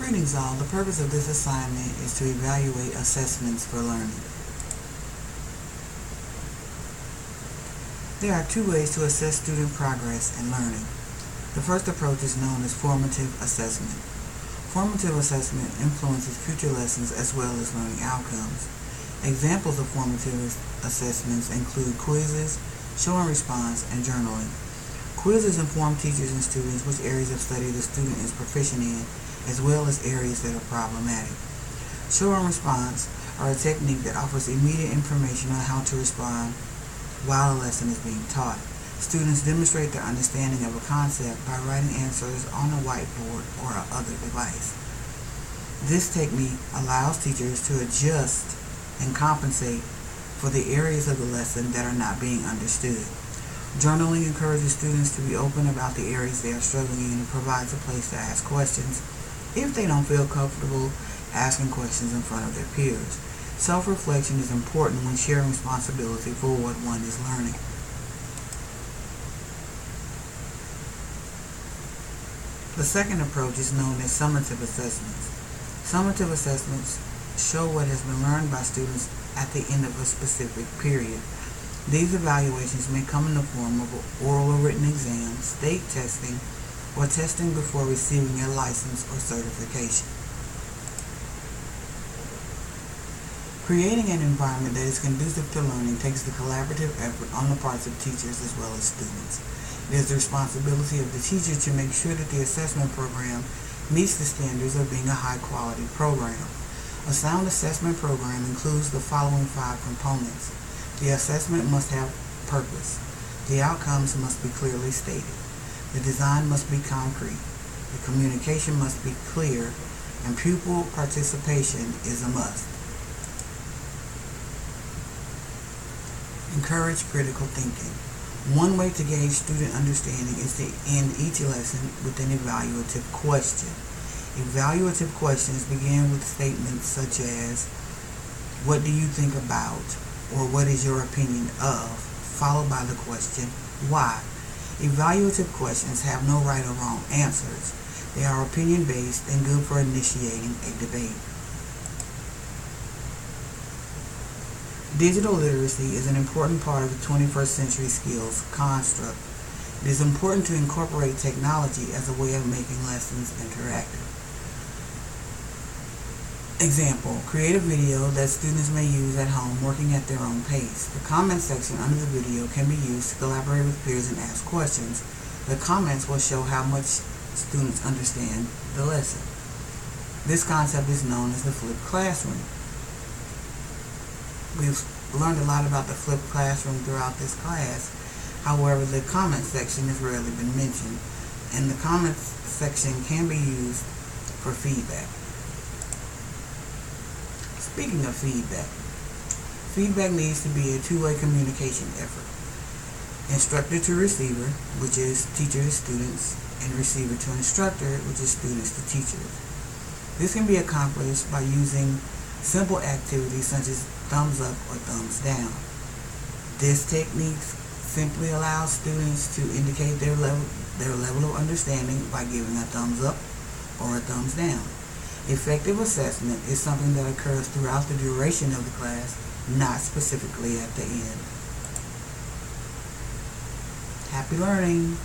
Greetings all. The purpose of this assignment is to evaluate assessments for learning. There are two ways to assess student progress in learning. The first approach is known as formative assessment. Formative assessment influences future lessons as well as learning outcomes. Examples of formative assessments include quizzes, show and response, and journaling. Quizzes inform teachers and students which areas of study the student is proficient in, as well as areas that are problematic. Show and response are a technique that offers immediate information on how to respond while a lesson is being taught. Students demonstrate their understanding of a concept by writing answers on a whiteboard or other device. This technique allows teachers to adjust and compensate for the areas of the lesson that are not being understood. Journaling encourages students to be open about the areas they are struggling in and provides a place to ask questions if they don't feel comfortable asking questions in front of their peers. Self-reflection is important when sharing responsibility for what one is learning. The second approach is known as summative assessments. Summative assessments show what has been learned by students at the end of a specific period. These evaluations may come in the form of oral or written exams, state testing, or testing before receiving a license or certification. Creating an environment that is conducive to learning takes the collaborative effort on the parts of teachers as well as students. It is the responsibility of the teacher to make sure that the assessment program meets the standards of being a high-quality program. A sound assessment program includes the following 5 components. The assessment must have purpose. The outcomes must be clearly stated. The design must be concrete. The communication must be clear, and pupil participation is a must. Encourage critical thinking. One way to gauge student understanding is to end each lesson with an evaluative question. Evaluative questions begin with statements such as, "What do you think about?" or "What is your opinion of?" followed by the question, "Why?" Evaluative questions have no right or wrong answers. They are opinion-based and good for initiating a debate. Digital literacy is an important part of the 21st century skills construct. It is important to incorporate technology as a way of making lessons interactive. Example, create a video that students may use at home working at their own pace. The comment section under the video can be used to collaborate with peers and ask questions. The comments will show how much students understand the lesson. This concept is known as the flipped classroom. We've learned a lot about the flipped classroom throughout this class. However, the comment section has rarely been mentioned, and the comment section can be used for feedback. Speaking of feedback, feedback needs to be a two-way communication effort. Instructor to receiver, which is teacher to students, and receiver to instructor, which is students to teachers. This can be accomplished by using simple activities such as thumbs up or thumbs down. This technique simply allows students to indicate their level of understanding by giving a thumbs up or a thumbs down. Effective assessment is something that occurs throughout the duration of the class, not specifically at the end. Happy learning!